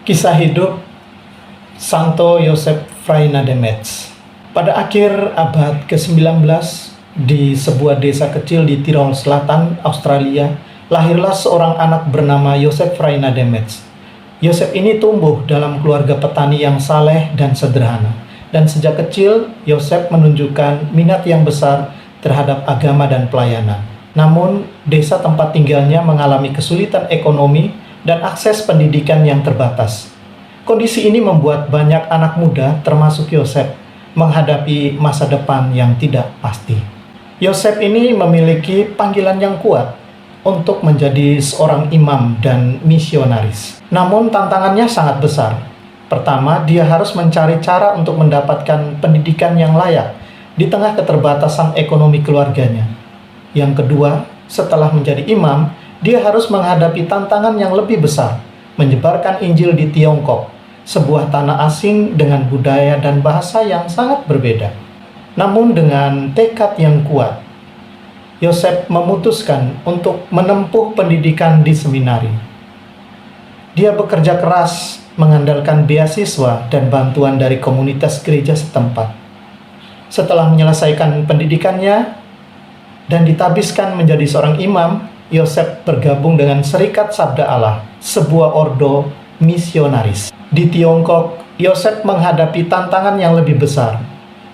Kisah hidup Santo Joseph Freina de Metz. Pada akhir abad ke-19, di sebuah desa kecil di Tirol Selatan, Australia, lahirlah seorang anak bernama Joseph Freina de Metz. Joseph ini tumbuh dalam keluarga petani yang saleh dan sederhana. Dan sejak kecil, Joseph menunjukkan minat yang besar terhadap agama dan pelayanan. Namun, desa tempat tinggalnya mengalami kesulitan ekonomi dan akses pendidikan yang terbatas. Kondisi ini membuat banyak anak muda, termasuk Joseph, menghadapi masa depan yang tidak pasti. Joseph ini memiliki panggilan yang kuat untuk menjadi seorang imam dan misionaris. Namun tantangannya sangat besar. Pertama, dia harus mencari cara untuk mendapatkan pendidikan yang layak di tengah keterbatasan ekonomi keluarganya. Yang kedua, setelah menjadi imam, dia harus menghadapi tantangan yang lebih besar, menyebarkan Injil di Tiongkok, sebuah tanah asing dengan budaya dan bahasa yang sangat berbeda. Namun dengan tekad yang kuat, Joseph memutuskan untuk menempuh pendidikan di seminari. Dia bekerja keras, mengandalkan beasiswa dan bantuan dari komunitas gereja setempat. Setelah menyelesaikan pendidikannya dan ditabiskan menjadi seorang imam, Joseph bergabung dengan Serikat Sabda Allah, sebuah ordo misionaris. Di Tiongkok, Joseph menghadapi tantangan yang lebih besar.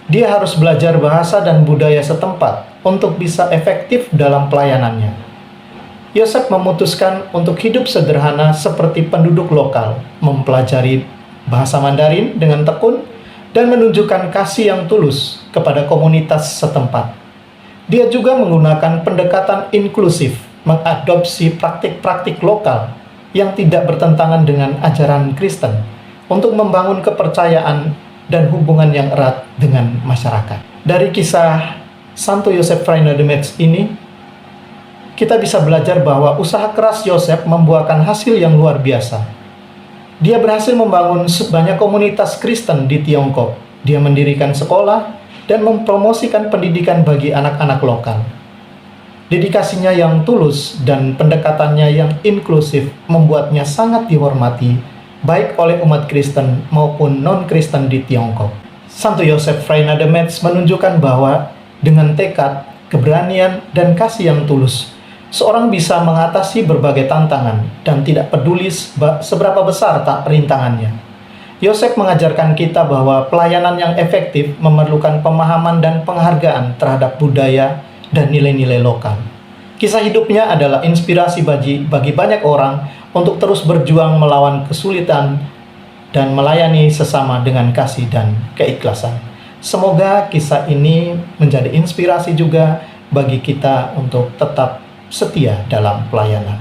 Dia harus belajar bahasa dan budaya setempat untuk bisa efektif dalam pelayanannya. Joseph memutuskan untuk hidup sederhana seperti penduduk lokal, mempelajari bahasa Mandarin dengan tekun, dan menunjukkan kasih yang tulus kepada komunitas setempat. Dia juga menggunakan pendekatan inklusif, mengadopsi praktik-praktik lokal yang tidak bertentangan dengan ajaran Kristen untuk membangun kepercayaan dan hubungan yang erat dengan masyarakat. Dari kisah Santo Joseph Freina de Metz ini, kita bisa belajar bahwa usaha keras Joseph membuahkan hasil yang luar biasa. Dia berhasil membangun banyak komunitas Kristen di Tiongkok. Dia mendirikan sekolah dan mempromosikan pendidikan bagi anak-anak lokal. Dedikasinya yang tulus dan pendekatannya yang inklusif membuatnya sangat dihormati, baik oleh umat Kristen maupun non-Kristen di Tiongkok. Santo Joseph Freina de Metz menunjukkan bahwa dengan tekad, keberanian, dan kasih yang tulus, seorang bisa mengatasi berbagai tantangan dan tidak peduli seberapa besar rintangannya. Joseph mengajarkan kita bahwa pelayanan yang efektif memerlukan pemahaman dan penghargaan terhadap budaya dan nilai-nilai lokal. Kisah hidupnya adalah inspirasi bagi banyak orang untuk terus berjuang melawan kesulitan dan melayani sesama dengan kasih dan keikhlasan. Semoga kisah ini menjadi inspirasi juga bagi kita untuk tetap setia dalam pelayanan.